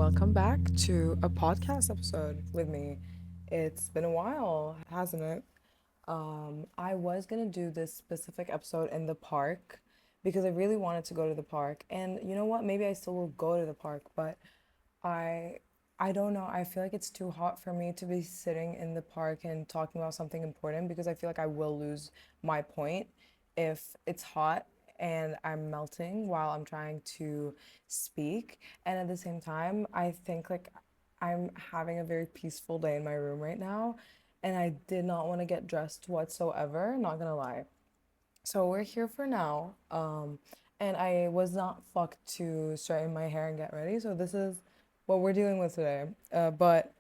welcome back to a podcast episode with me. It's been a while, hasn't it? I was gonna do this specific episode in the park because I really wanted to go to the park. And you know what? Maybe I still will go to the park, but I I don't know. I feel like it's too hot for me to be sitting in the park and talking about something important because I feel like I will lose my point if it's hot and I'm melting while I'm trying to speak. And at the same time, I think like I'm having a very peaceful day in my room right now, and I did not want to get dressed whatsoever, not gonna lie. So we're here for now. And I was not fucked to straighten my hair and get ready. So this is what we're dealing with today. But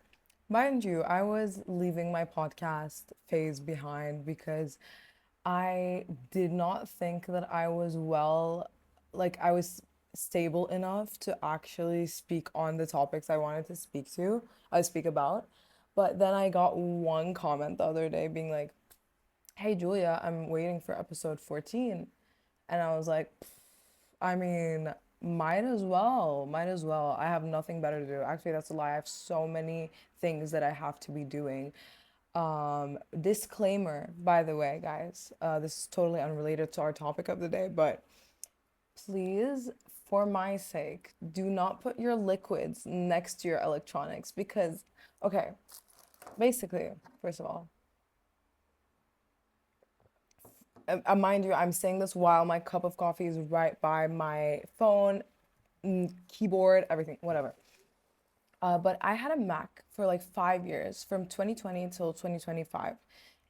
mind you, I was leaving my podcast phase behind because I did not think that I was I was stable enough to actually speak on the topics I wanted to speak about. But then I got one comment the other day being like, "Hey Julia, I'm waiting for episode 14." And I was like, I mean, might as well. Might as well. I have nothing better to do. Actually, that's a lie. I have so many things that I have to be doing. Disclaimer, by the way, guys, this is totally unrelated to our topic of the day, but please, for my sake, do not put your liquids next to your electronics because, okay, basically, first of all, mind you, I'm saying this while my cup of coffee is right by my phone, keyboard, everything, whatever. But I had a Mac for like 5 years, from 2020 till 2025.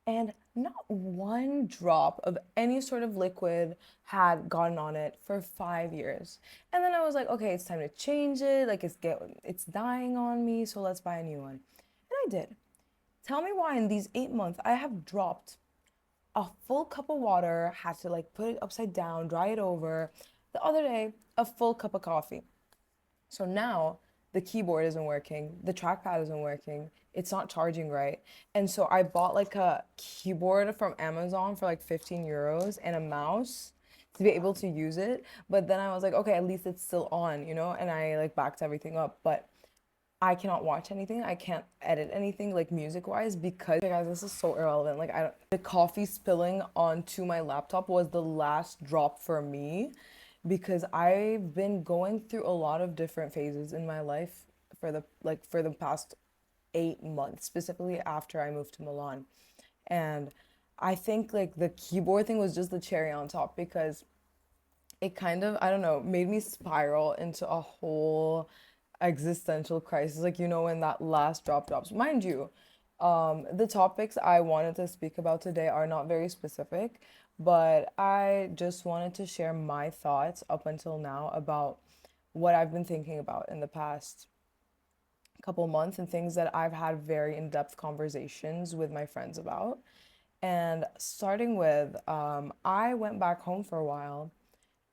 And not one drop of any sort of liquid had gotten on it for 5 years. And then I was like, okay, it's time to change it. Like it's dying on me, so let's buy a new one. And I did. Tell me why in these 8 months I have dropped a full cup of water, had to like put it upside down, dry it over. The other day, a full cup of coffee. So now the keyboard isn't working, the trackpad isn't working, it's not charging right. And so I bought like a keyboard from Amazon for like 15 euros and a mouse to be able to use it. But then I was like, okay, at least it's still on, And I like backed everything up. But I cannot watch anything. I can't edit anything like music wise because okay, guys, this is so irrelevant. Like I don't, the coffee spilling onto my laptop was the last drop for me because I've been going through a lot of different phases in my life for the past 8 months, specifically after I moved to Milan. And I think like the keyboard thing was just the cherry on top because it kind of, I don't know, made me spiral into a whole existential crisis. Like, when that last drop drops. Mind you, the topics I wanted to speak about today are not very specific, but I just wanted to share my thoughts up until now about what I've been thinking about in the past couple months and things that I've had very in depth conversations with my friends about. And starting with, I went back home for a while,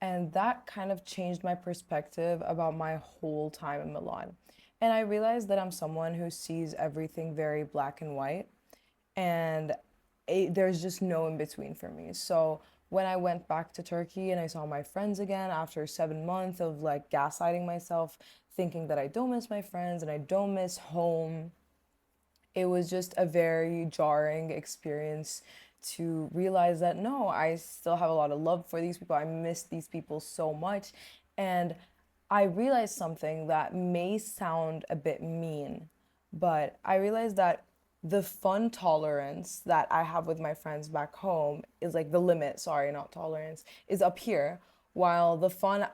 and that kind of changed my perspective about my whole time in Milan. And I realized that I'm someone who sees everything very black and white, and there's just no in between for me. So when I went back to Turkey and I saw my friends again after 7 months of like gaslighting myself, thinking that I don't miss my friends and I don't miss home, it was just a very jarring experience to realize that no, I still have a lot of love for these people. I miss these people so much. And I realized something that may sound a bit mean, but I realized that the fun tolerance that I have with my friends back home is like the limit, sorry, not tolerance, is up here, while the fun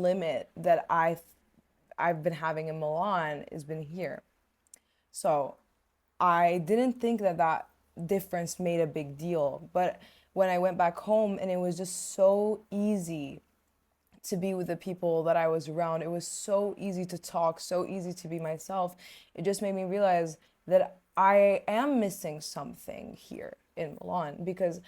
limit that I've been having in Milan has been here. So I didn't think that that difference made a big deal. But when I went back home and it was just so easy to be with the people that I was around, it was so easy to talk, so easy to be myself. It just made me realize that I am missing something here in Milan because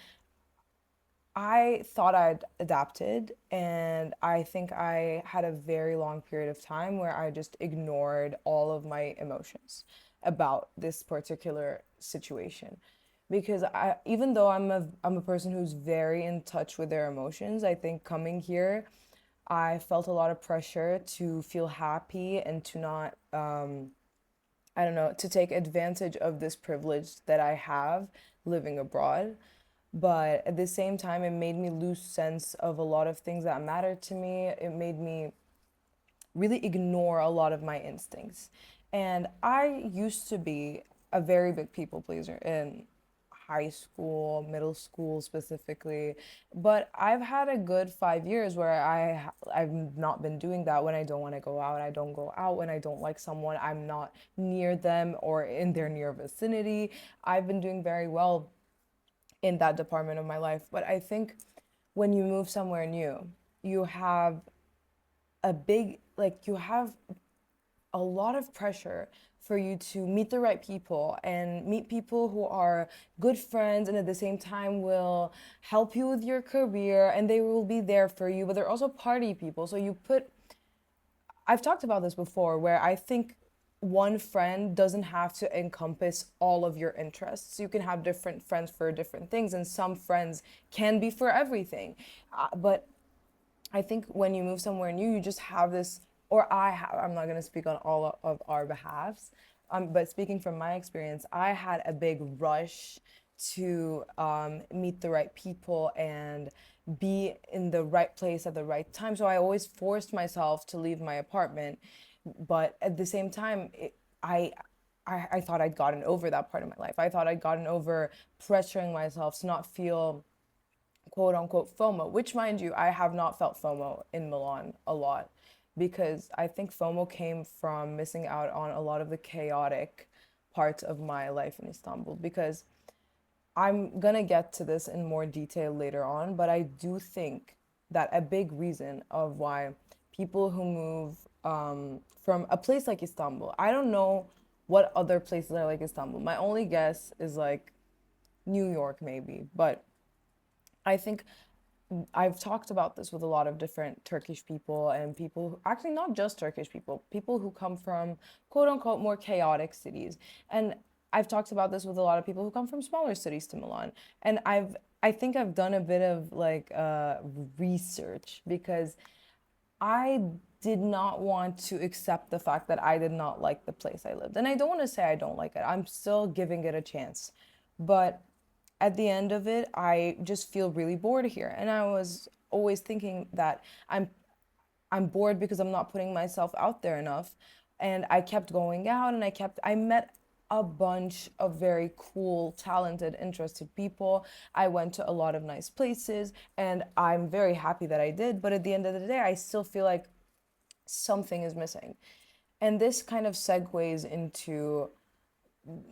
I thought I'd adapted, and I think I had a very long period of time where I just ignored all of my emotions about this particular situation. Because even though I'm a person who's very in touch with their emotions, I think coming here I felt a lot of pressure to feel happy and to not, I don't know, to take advantage of this privilege that I have living abroad. But at the same time, it made me lose sense of a lot of things that matter to me. It made me really ignore a lot of my instincts. And I used to be a very big people pleaser in high school, middle school specifically. But I've had a good 5 years where I've not been doing that. When I don't want to go out, I don't go out. When I don't like someone, I'm not near them or in their near vicinity. I've been doing very well in that department of my life. But I think when you move somewhere new, you have you have a lot of pressure for you to meet the right people and meet people who are good friends and at the same time will help you with your career and they will be there for you, but they're also party people. So I've talked about this before where I think one friend doesn't have to encompass all of your interests. You can have different friends for different things, and some friends can be for everything. But I think when you move somewhere new, you just have this, or I have, I'm not going to speak on all of our behalves, but speaking from my experience, I had a big rush to meet the right people and be in the right place at the right time. So I always forced myself to leave my apartment. But at the same time, I, I thought I'd gotten over that part of my life. I thought I'd gotten over pressuring myself to not feel quote unquote FOMO, which, mind you, I have not felt FOMO in Milan a lot because I think FOMO came from missing out on a lot of the chaotic parts of my life in Istanbul. Because I'm gonna get to this in more detail later on, but I do think that a big reason of why people who move from a place like Istanbul, I don't know what other places are like Istanbul. My only guess is like New York, maybe, but I think I've talked about this with a lot of different Turkish people and people, actually not just Turkish people, people who come from quote unquote more chaotic cities. And I've talked about this with a lot of people who come from smaller cities to Milan. And I think I've done a bit of research because I did not want to accept the fact that I did not like the place I lived. And I don't want to say I don't like it. I'm still giving it a chance. But at the end of it, I just feel really bored here. And I was always thinking that I'm bored because I'm not putting myself out there enough. And I kept going out and I met a bunch of very cool, talented, interested people. I went to a lot of nice places and I'm very happy that I did. But at the end of the day, I still feel like something is missing. And this kind of segues into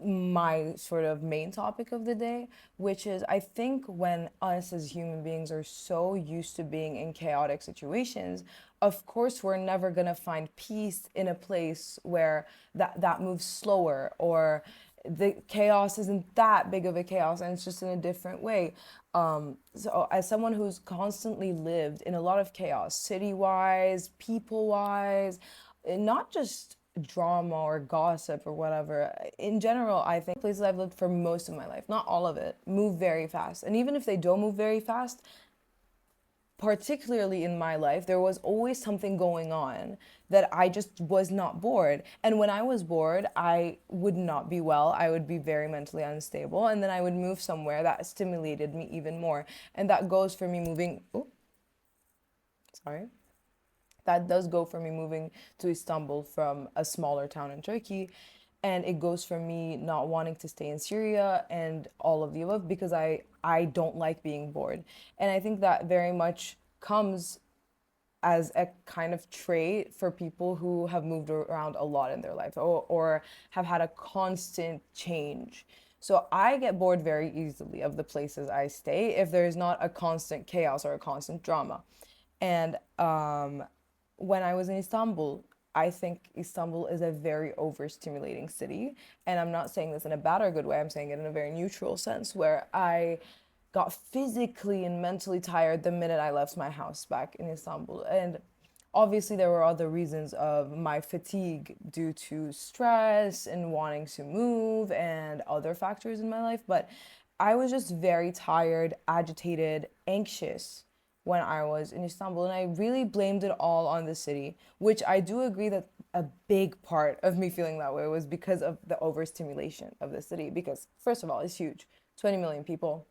my sort of main topic of the day, which is I think when us as human beings are so used to being in chaotic situations, of course we're never gonna find peace in a place where that moves slower or the chaos isn't that big of a chaos and it's just in a different way. So as someone who's constantly lived in a lot of chaos, city wise, people wise, not just drama or gossip or whatever. In general, I think places I've lived for most of my life, not all of it, move very fast. And even if they don't move very fast, particularly in my life, there was always something going on that I just was not bored. And when I was bored, I would not be well. I would be very mentally unstable. And then I would move somewhere that stimulated me even more. And that goes for me moving. Oh, sorry. That does go for me moving to Istanbul from a smaller town in Turkey. And it goes for me not wanting to stay in Syria and all of the above because I don't like being bored. And I think that very much comes as a kind of trait for people who have moved around a lot in their life or have had a constant change. So I get bored very easily of the places I stay if there's not a constant chaos or a constant drama. And when I was in Istanbul, I think Istanbul is a very overstimulating city. And I'm not saying this in a bad or good way, I'm saying it in a very neutral sense where I got physically and mentally tired the minute I left my house back in Istanbul. And obviously, there were other reasons of my fatigue due to stress and wanting to move and other factors in my life. But I was just very tired, agitated, anxious when I was in Istanbul, and I really blamed it all on the city, which I do agree that a big part of me feeling that way was because of the overstimulation of the city. Because first of all, it's huge, 20 million people,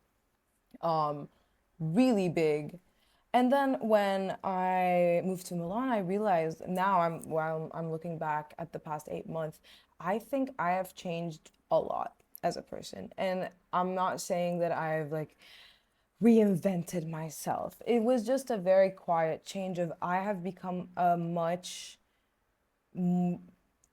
um, really big. And then when I moved to Milan, I realized now while I'm looking back at the past 8 months, I think I have changed a lot as a person. And I'm not saying that I've like reinvented myself. It was just a very quiet change of I have become a much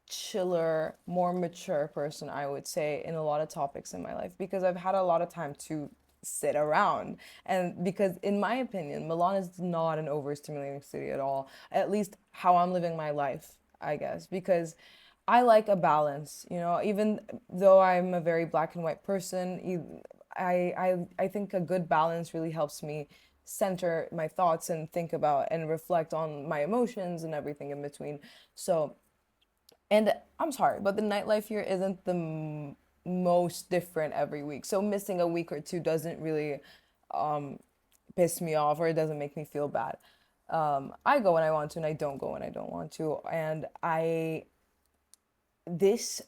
chiller, more mature person, I would say, in a lot of topics in my life because I've had a lot of time to sit around. And because, in my opinion, Milan is not an overstimulating city at all, at least how I'm living my life, I guess, because I like a balance, even though I'm a very black and white person, I think a good balance really helps me center my thoughts and think about and reflect on my emotions and everything in between. So, and I'm sorry, but the nightlife here isn't the most different every week. So missing a week or two doesn't really um, piss me off, or it doesn't make me feel bad. I go when I want to, and I don't go when I don't want to. And this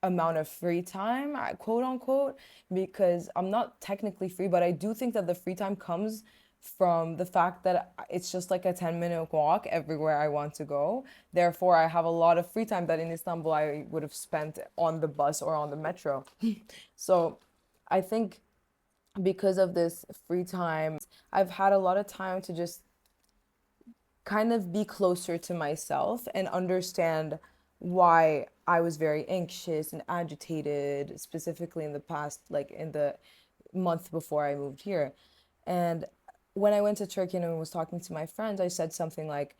amount of free time, quote unquote, because I'm not technically free, but I do think that the free time comes from the fact that it's just like a 10-minute walk everywhere I want to go. Therefore, I have a lot of free time that in Istanbul I would have spent on the bus or on the metro. So I think because of this free time, I've had a lot of time to just kind of be closer to myself and understand why I was very anxious and agitated, specifically in the past, like in the month before I moved here. And when I went to Turkey and was talking to my friends, I said something like,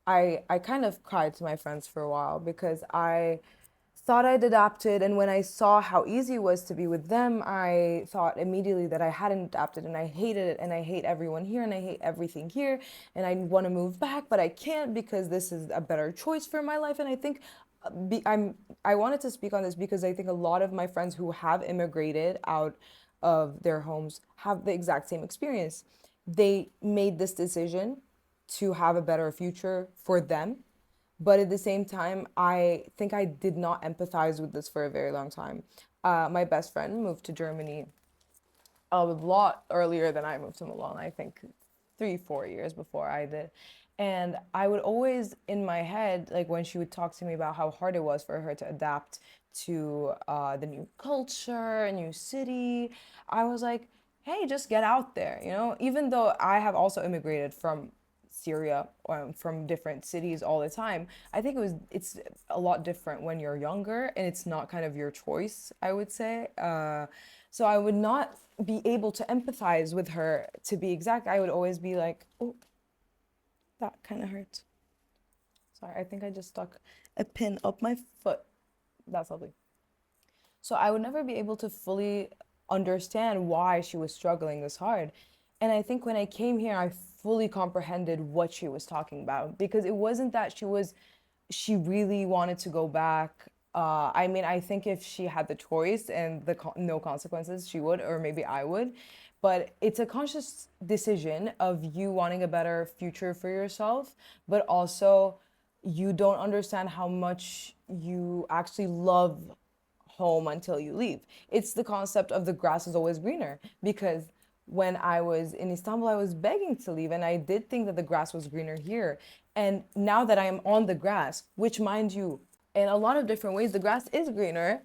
I kind of cried to my friends for a while because I thought I'd adapted, and when I saw how easy it was to be with them, I thought immediately that I hadn't adapted, and I hated it, and I hate everyone here, and I hate everything here, and I want to move back, but I can't because this is a better choice for my life. And I think I wanted to speak on this because I think a lot of my friends who have immigrated out of their homes have the exact same experience. They made this decision to have a better future for them, but at the same time, I think I did not empathize with this for a very long time. My best friend moved to Germany a lot earlier than I moved to Milan, I think 3, 4 years before I did. And I would always, in my head, like when she would talk to me about how hard it was for her to adapt to the new culture, a new city, I was like, hey, just get out there, Even though I have also immigrated from Syria, from different cities all the time. I think it's a lot different when you're younger and it's not kind of your choice, I would say. So I would not be able to empathize with her to be exact. I would always be like, oh, that kind of hurts. Sorry, I think I just stuck a pin up my foot. That's lovely. So I would never be able to fully understand why she was struggling this hard. And I think when I came here, I fully comprehended what she was talking about because it wasn't that she really wanted to go back. I mean, I think if she had the choice and no consequences, she would, or maybe I would. But it's a conscious decision of you wanting a better future for yourself, but also you don't understand how much you actually love home until you leave. It's the concept of the grass is always greener because when I was in Istanbul, I was begging to leave, and I did think that the grass was greener here. And now that I am on the grass, which, mind you, in a lot of different ways, the grass is greener,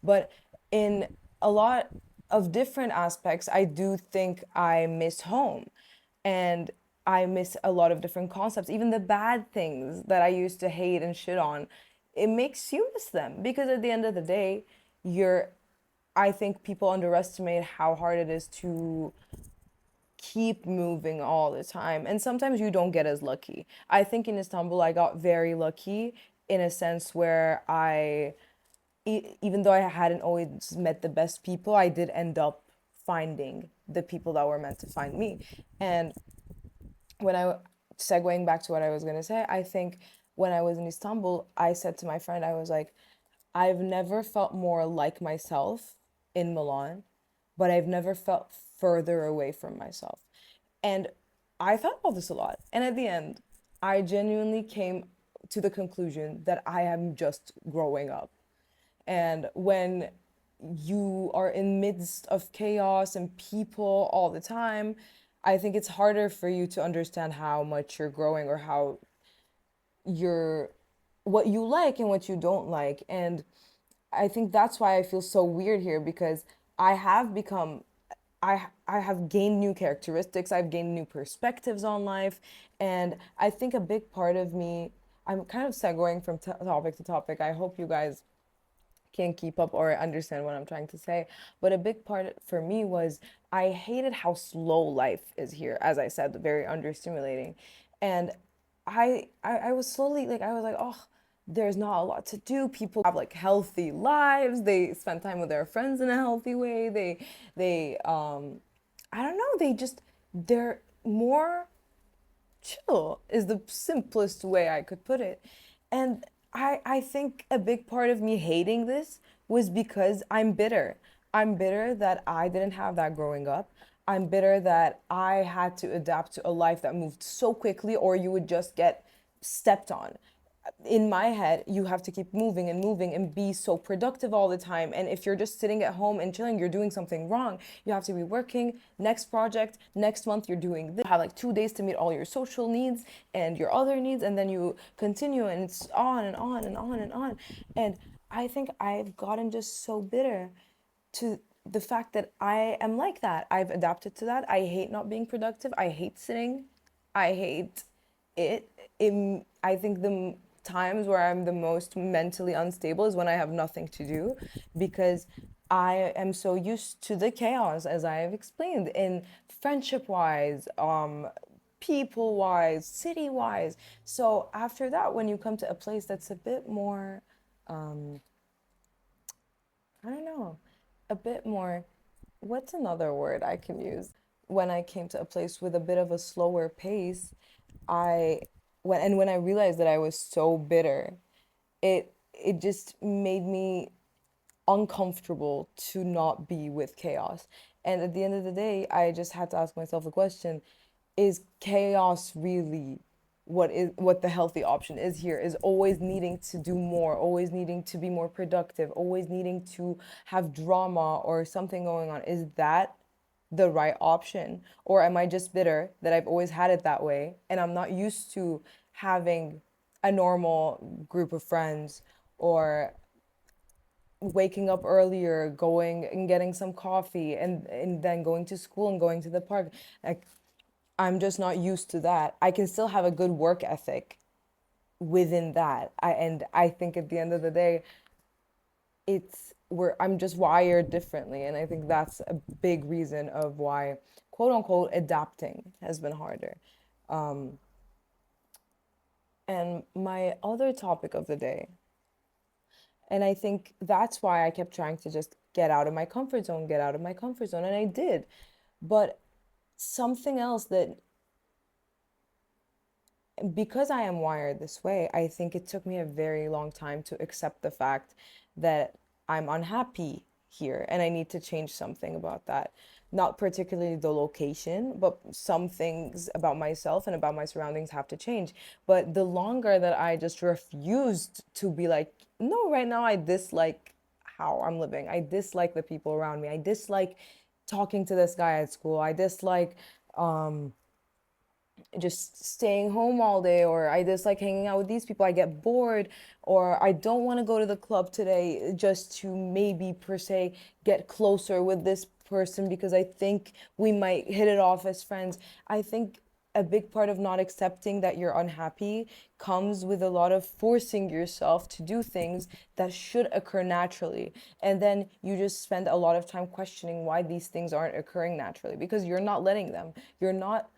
but in a lot of different aspects, I do think I miss home. And I miss a lot of different concepts, even the bad things that I used to hate and shit on. It makes you miss them because at the end of the day, you're I think people underestimate how hard it is to keep moving all the time. And sometimes you don't get as lucky. I think in Istanbul, I got very lucky in a sense where even though I hadn't always met the best people, I did end up finding the people that were meant to find me. And when segueing back to what I was going to say, I think when I was in Istanbul, I said to my friend, I was like, I've never felt more like myself in Milan, but I've never felt further away from myself. And I thought about this a lot. And at the end, I genuinely came to the conclusion that I am just growing up. And when you are in midst of chaos and people all the time, I think it's harder for you to understand how much you're growing, or how you're, what you like and what you don't like. And I think that's why I feel so weird here, because I have become, I have gained new characteristics, I've gained new perspectives on life, and I think a big part of me, I'm kind of segueing from topic to topic. I hope you guys can keep up or understand what I'm trying to say. But a big part for me was I hated how slow life is here. As I said, very understimulating. And I was slowly like, I was like, oh, there's not a lot to do. People have like healthy lives. They spend time with their friends in a healthy way. They I don't know, they're more chill is the simplest way I could put it. And I think a big part of me hating this was because I'm bitter. I'm bitter that I didn't have that growing up. I'm bitter that I had to adapt to a life that moved so quickly, or you would just get stepped on. In my head, you have to keep moving and moving and be so productive all the time. And if you're just sitting at home and chilling, you're doing something wrong. You have to be working. Next project, next month, you're doing this. You have like 2 days to meet all your social needs and your other needs. And then you continue, and it's on and on and on and on. And I think I've gotten just so bitter to the fact that I am like that. I've adapted to that. I hate not being productive. I hate sitting. I hate it. I think the times where I'm the most mentally unstable is when I have nothing to do, because I am so used to the chaos, as I have explained, in friendship wise, people wise, city wise. So after that, when you come to a place that's a bit more, I don't know, a bit more, what's another word I can use? When I came to a place with a bit of a slower pace, I when I realized that I was so bitter, it just made me uncomfortable to not be with chaos. And at the end of the day, I just had to ask myself the question, is chaos really what the healthy option is here? Is always needing to do more, always needing to be more productive, always needing to have drama or something going on? Is that the right option? Or am I just bitter that I've always had it that way and I'm not used to having a normal group of friends, or waking up earlier, going and getting some coffee, and then going to school and going to the park? Like, I'm just not used to that. I can still have a good work ethic within that. And I think at the end of the day, I'm just wired differently, and I think that's a big reason of why, quote unquote, adapting has been harder. Um, and my other topic of the day, and I think that's why I kept trying to just get out of my comfort zone, get out of my comfort zone, and I did. But something else that, because I am wired this way, I think it took me a very long time to accept the fact that I'm unhappy here and I need to change something about that. Not particularly the location, but some things about myself and about my surroundings have to change. But the longer that I just refused to be like, no, right now I dislike how I'm living, I dislike the people around me, I dislike talking to this guy at school, I dislike um just staying home all day, or I just like hanging out with these people, I get bored, or I don't want to go to the club today just to maybe per se get closer with this person because I think we might hit it off as friends. I think a big part of not accepting that you're unhappy comes with a lot of forcing yourself to do things that should occur naturally. And then you just spend a lot of time questioning why these things aren't occurring naturally, because you're not letting them. You're not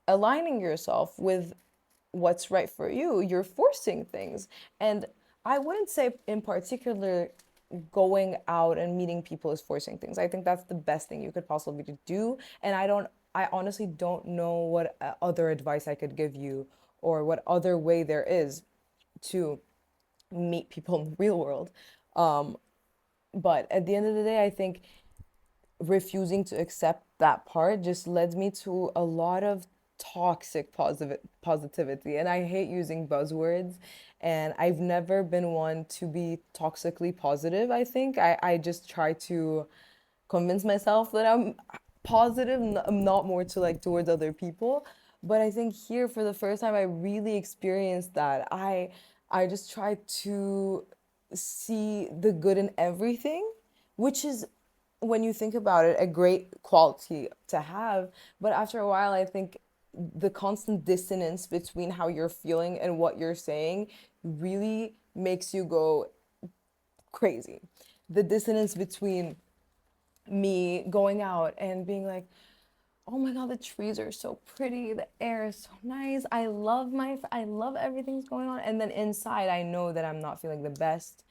aligning yourself with what's right for you. You're forcing things. And I wouldn't say in particular going out and meeting people is forcing things. I think that's the best thing you could possibly do. And I honestly don't know what other advice I could give you, or what other way there is to meet people in the real world. Um, but at the end of the day, I think refusing to accept that part just led me to a lot of toxic positivity. And I hate using buzzwords. And I've never been one to be toxically positive, I think. I just try to convince myself that I'm positive. I'm not more to like towards other people. But I think here for the first time I really experienced that. I just try to see the good in everything, which is, when you think about it, a great quality to have. But after a while, I think the constant dissonance between how you're feeling and what you're saying really makes you go crazy. The dissonance between me going out and being like, oh my God, the trees are so pretty, the air is so nice, I love everything's going on, and then inside I know that I'm not feeling the best.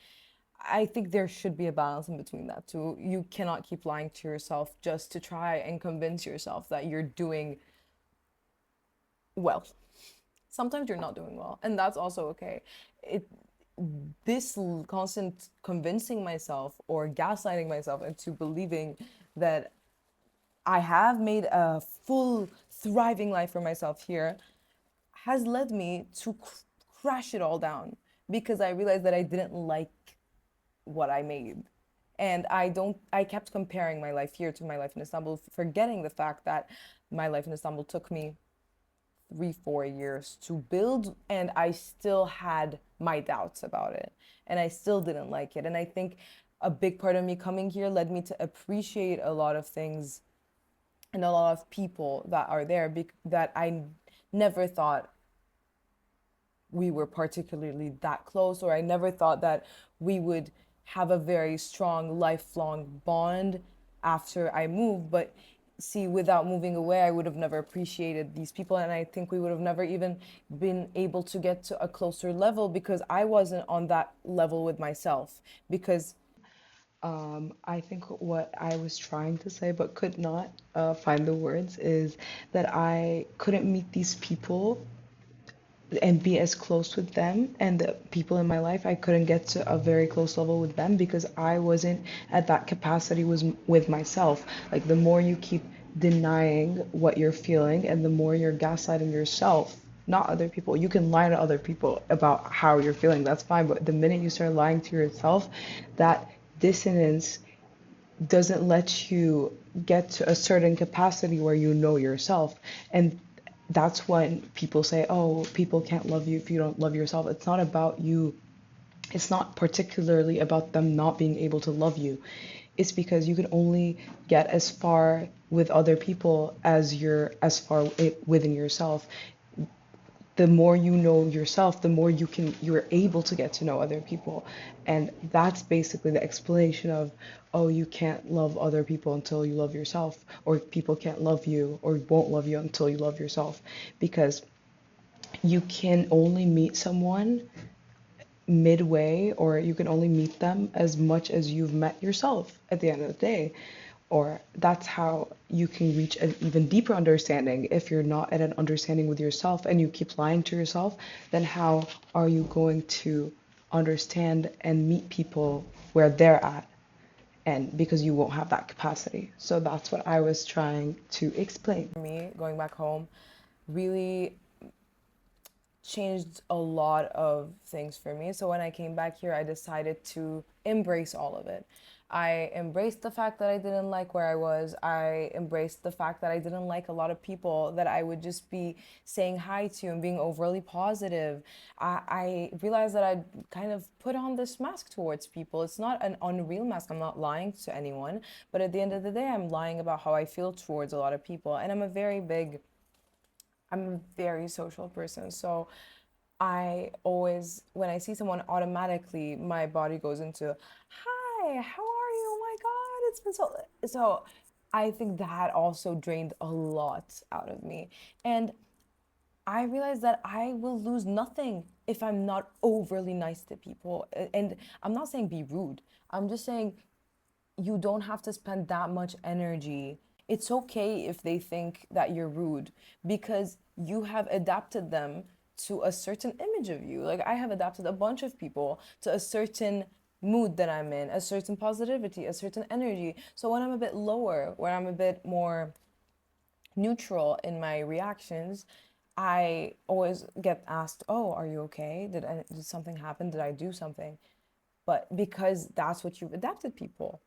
I think there should be a balance in between that too. You cannot keep lying to yourself just to try and convince yourself that you're doing well. Sometimes you're not doing well, and that's also okay. It this constant convincing myself or gaslighting myself into believing that I have made a full thriving life for myself here has led me to crash it all down because I realized that I didn't like what I made. And I kept comparing my life here to my life in Istanbul, forgetting the fact that my life in Istanbul took me 3, 4 years to build, and I still had my doubts about it, and I still didn't like it. And I think a big part of me coming here led me to appreciate a lot of things and a lot of people that are there that I never thought we were particularly that close, or I never thought that we would have a very strong lifelong bond after I moved. But see, without moving away, I would have never appreciated these people, and I think we would have never even been able to get to a closer level because I wasn't on that level with myself. Because I think what I was trying to say but could not find the words is that I couldn't meet these people and be as close with them, and the people in my life, I couldn't get to a very close level with them because I wasn't at that capacity was with myself. Like the more you keep denying what you're feeling and the more you're gaslighting yourself, not other people. You can lie to other people about how you're feeling, that's fine, but the minute you start lying to yourself, that dissonance doesn't let you get to a certain capacity where you know yourself. And that's when people say, oh, people can't love you if you don't love yourself. It's not about you. It's not particularly about them not being able to love you. It's because you can only get as far with other people as you're as far within yourself. The more you know yourself, the more you're able to get to know other people. And that's basically the explanation of, oh, you can't love other people until you love yourself, or people can't love you or won't love you until you love yourself. Because you can only meet someone midway, or you can only meet them as much as you've met yourself at the end of the day. Or that's how you can reach an even deeper understanding. If you're not at an understanding with yourself and you keep lying to yourself, then how are you going to understand and meet people where they're at? And because you won't have that capacity. So that's what I was trying to explain. for me, going back home really changed a lot of things for me. So when I came back here, I decided to embrace all of it. I embraced the fact that I didn't like where I was. I embraced the fact that I didn't like a lot of people that I would just be saying hi to and being overly positive. I realized that I'd kind of put on this mask towards people. It's not an unreal mask. I'm not lying to anyone. But at the end of the day, I'm lying about how I feel towards a lot of people. And I'm a very social person. So I always, when I see someone, automatically my body goes into, hi, how are you? Oh my God, it's been so I think that also drained a lot out of me. And I realized that I will lose nothing if I'm not overly nice to people. And I'm not saying be rude. I'm just saying you don't have to spend that much energy. It's okay if they think that you're rude because you have adapted them to a certain image of you. Like I have adapted a bunch of people to a certain mood that I'm in, a certain positivity, a certain energy. So when I'm a bit lower, when I'm a bit more neutral in my reactions, I always get asked, "Oh, are you okay? Did something happen? Did I do something?" But because that's what you've adapted people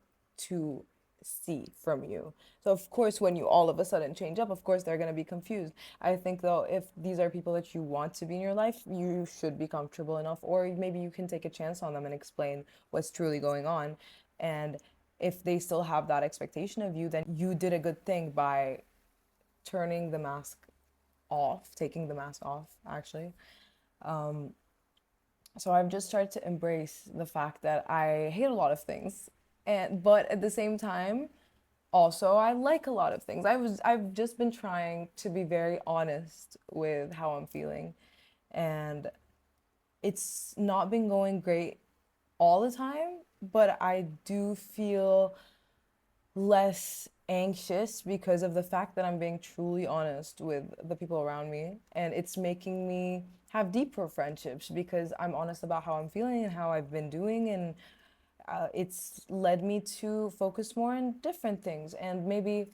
to see from you. So of course when you all of a sudden change up, of course they're going to be confused. I think though if these are people that you want to be in your life, you should be comfortable enough, or maybe you can take a chance on them and explain what's truly going on. And if they still have that expectation of you, then you did a good thing by turning the mask off, taking the mask off actually. So I've just started to embrace the fact that I hate a lot of things, and but at the same time also I like a lot of things. I've just been trying to be very honest with how I'm feeling, and it's not been going great all the time, but I do feel less anxious because of the fact that I'm being truly honest with the people around me. And it's making me have deeper friendships because I'm honest about how I'm feeling and how I've been doing. And it's led me to focus more on different things and maybe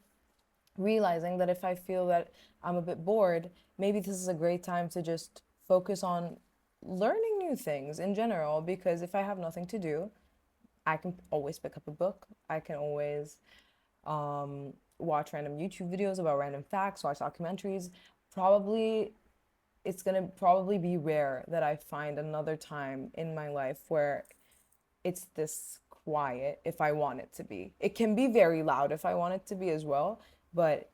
realizing that if I feel that I'm a bit bored, maybe this is a great time to just focus on learning new things in general. Because if I have nothing to do, I can always pick up a book. I can always watch random YouTube videos about random facts, watch documentaries. Probably, it's gonna probably be rare that I find another time in my life where it's this quiet if I want it to be. It can be very loud if I want it to be as well, but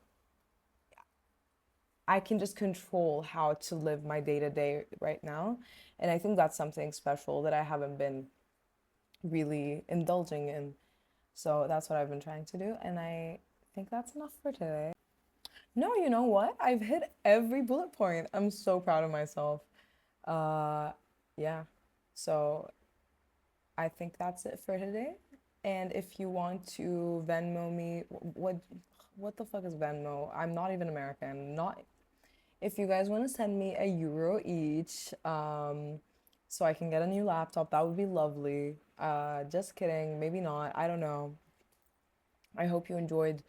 I can just control how to live my day to day right now. And I think that's something special that I haven't been really indulging in. So that's what I've been trying to do. And I think that's enough for today. No, you know what? I've hit every bullet point. I'm so proud of myself. Uh, yeah. So I think that's it for today. And if you want to Venmo me, what the fuck is Venmo? I'm not even American. Not if you guys want to send me €1 each, so I can get a new laptop, that would be lovely. Just kidding, maybe not. I don't know. I hope you enjoyed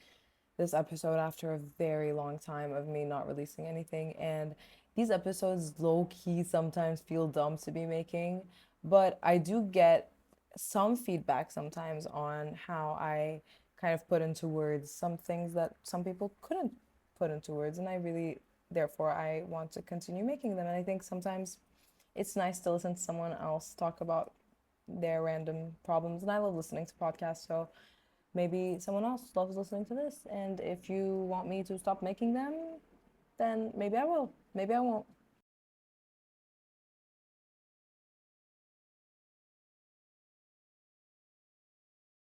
this episode after a very long time of me not releasing anything. And these episodes low key sometimes feel dumb to be making, but I do get some feedback sometimes on how I kind of put into words some things that some people couldn't put into words. And I really, therefore, I want to continue making them. And I think sometimes it's nice to listen to someone else talk about their random problems. And I love listening to podcasts. So maybe someone else loves listening to this. And if you want me to stop making them, then maybe I will. Maybe I won't.